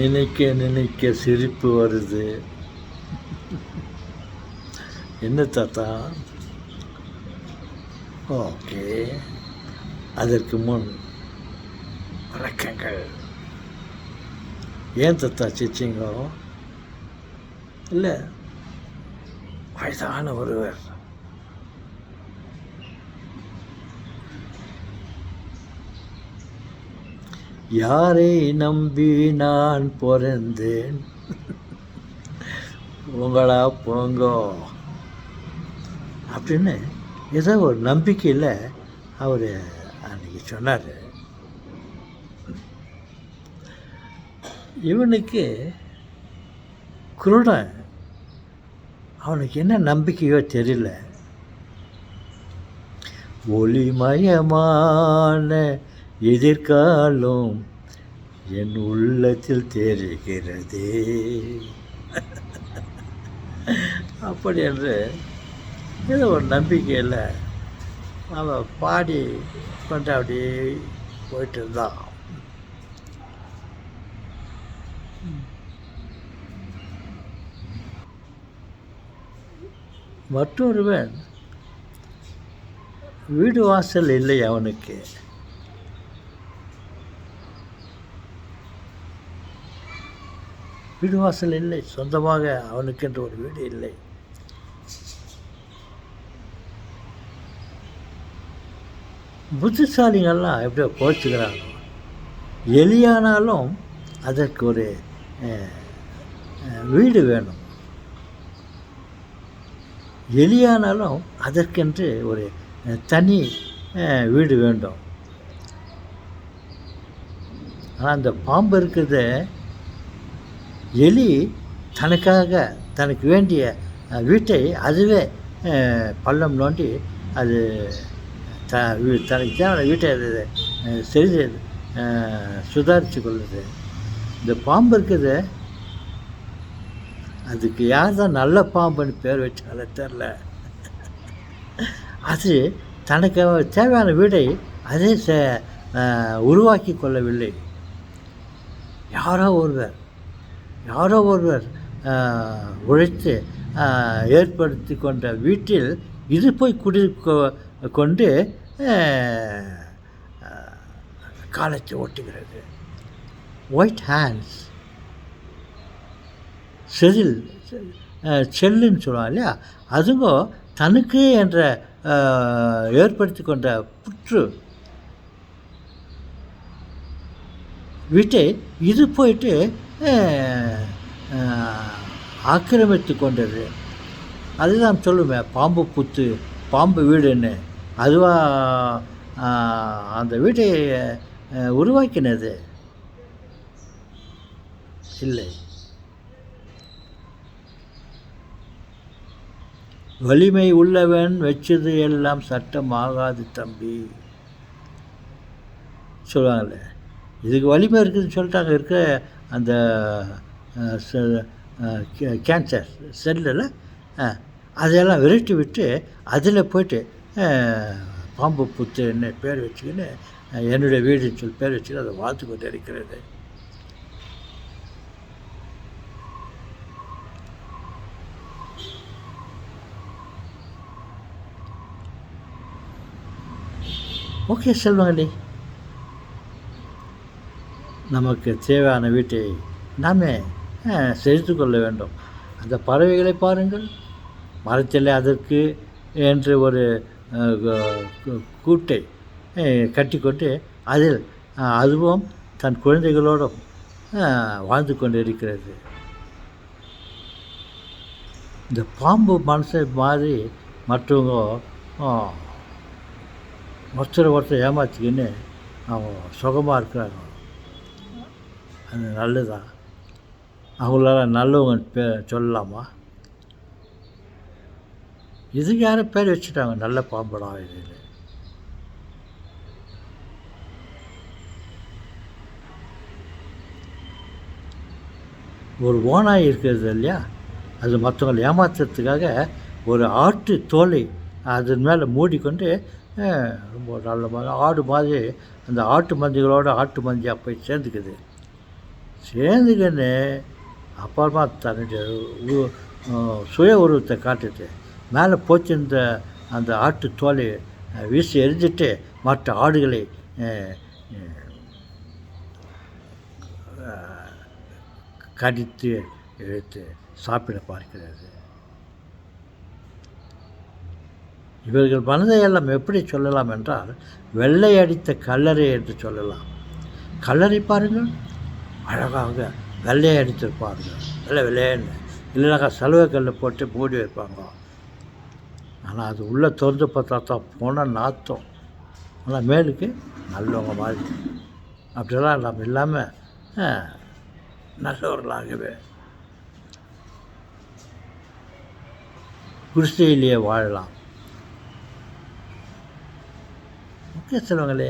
நினைக்க நினைக்க சிரிப்பு வருது. என்ன தாத்தா? ஓகே, அதற்கு முன் வணக்கங்கள். ஏன் தாத்தா சிரிச்சிங்கோ? இல்லை, வயதான ஒருவர் யாரை நம்பி நான் பிறந்தேன், உங்களா போங்கோ அப்படின்னு ஏதோ ஒரு நம்பிக்கையில் அவர் அன்றைக்கி சொன்னார். இவனுக்கு குருடன், அவனுக்கு என்ன நம்பிக்கையோ தெரியல. ஒளிமயமான எதிர்காலம் என் உள்ளத்தில் தெரிகிறதே அப்படி என்று ஏதோ ஒரு நம்பிக்கையில் அவன் பாடி கொண்டு அப்படியே போயிட்டு இருந்தான். மற்றொருவன் வீடு வாசல் இல்லை அவனுக்கு. வீடு வாசல் இல்லை, சொந்தமாக அவனுக்கென்று ஒரு வீடு இல்லை. புத்திசாலிகள்லாம் எப்படியோ போச்சுக்கிறாங்க. எலியானாலும் அதற்கு ஒரு வீடு வேணும். எலியானாலும் அதற்கென்று ஒரு தனி வீடு வேண்டும். ஆனால் அந்த பாம்பு இருக்கிறத எலி தனக்காக தனக்கு வேண்டிய வீட்டை அதுவே பள்ளம் நோண்டி அது தனக்கு தேவையான வீட்டை அது செய்து சுதாரித்து கொள்ளுது. இந்த பாம்பு இருக்குது, அதுக்கு யார் தான் நல்ல பாம்புன்னு பேர் வச்சாலே தெரில. அது தனக்கு தேவையான வீடை அதே உருவாக்கி கொள்ளவில்லை. யாரோ ஒருவர் உழைத்து ஏற்படுத்தி கொண்ட வீட்டில் இது போய் கொண்டு காலத்தை ஓட்டுகிறது. ஒயிட் ஹேண்ட்ஸ், செல்லுன்னு சொல்லுவாங்க இல்லையா, அதுங்கோ தனக்கு என்ற ஏற்படுத்தி கொண்ட புற்று வீட்டை இது போயிட்டு ஆக்கிரமித்து கொண்டது. அதுதான் சொல்லுமே பாம்பு புத்து பாம்பு வீடுன்னு. அதுவாக அந்த வீட்டை உருவாக்கினது இல்லை. வலிமை உள்ளவன் வச்சது எல்லாம் சட்டம் ஆகாது தம்பி சொல்லுவாங்கள்ல. இதுக்கு வலிமை இருக்குதுன்னு சொல்லிட்டாங்க. இருக்க அந்த கேன்சர் செல்லில் அதையெல்லாம் விரட்டி விட்டு அதில் போய்ட்டு பாம்பு புத்துன்னு பேர் வச்சுக்கின்னு என்னுடைய வீடுன்னு சொல்லி பேர் வச்சுக்கின்னு அதை வாழ்த்து கொண்டு இருக்கிறது. ஓகே செல்வங்களே, நமக்கு தேவையான வீட்டை நாமே செலுத்து கொள்ள வேண்டும். அந்த பறவைகளை பாருங்கள், மரத்தில் அதற்கு என்று ஒரு கூட்டை கட்டிக்கொண்டு அதில் அதுவும் தன் குழந்தைகளோடும் வாழ்ந்து கொண்டு இருக்கிறது. இந்த பாம்பு மனுஷன் மாதிரி மற்றவங்க ஒருத்தர் ஏமாற்றிக்கின்னு அவங்க சுகமாக இருக்கிறாங்க. அது நல்லதுதான். அவங்களால நல்லவங்க சொல்லலாமா? இதுக்கு யாரும் பேர் வச்சுட்டாங்க, நல்ல பாம்படா இது. ஒரு ஓனாய் இருக்கிறது இல்லையா, அது மற்றவங்களை ஏமாத்துறதுக்காக ஒரு ஆட்டு தோலை அதன் மேலே மூடிக்கொண்டு ரொம்ப நல்ல ஆடு மாதிரி அந்த ஆட்டு மந்திகளோட ஆட்டு மந்தியாக போய் சேர்ந்துக்குது. சேர்ந்துக்கின்னு அப்புறமா தன்னுடைய சுய உருவத்தை காட்டிட்டு மேலே போச்சிருந்த அந்த ஆட்டு தோலை வீசி எரிஞ்சிட்டு மற்ற ஆடுகளை கடித்து இழுத்து சாப்பிட பார்க்கிறது. இவர்கள் மனதையெல்லாம் எப்படி சொல்லலாம் என்றால், வெள்ளை அடித்த கல்லறை என்று சொல்லலாம். கல்லறை பாருங்கள், அழகாக வெள்ளை அடித்திருப்பார்கள், வெள்ளைன்னு. இல்லைனாக்கா சலுகை கல்லை போட்டு மூடி வைப்பாங்க. ஆனால் அது உள்ளே திறந்து பார்த்தா தான் போனால் நாத்தம். ஆனால் மேலுக்கு நல்லவங்க மாதிரி. அப்படிலாம் நம்ம இல்லாமல் நல்லவர்களாகவே குடிசையிலேயே வாழலாம். முக்கிய செல்வங்களே,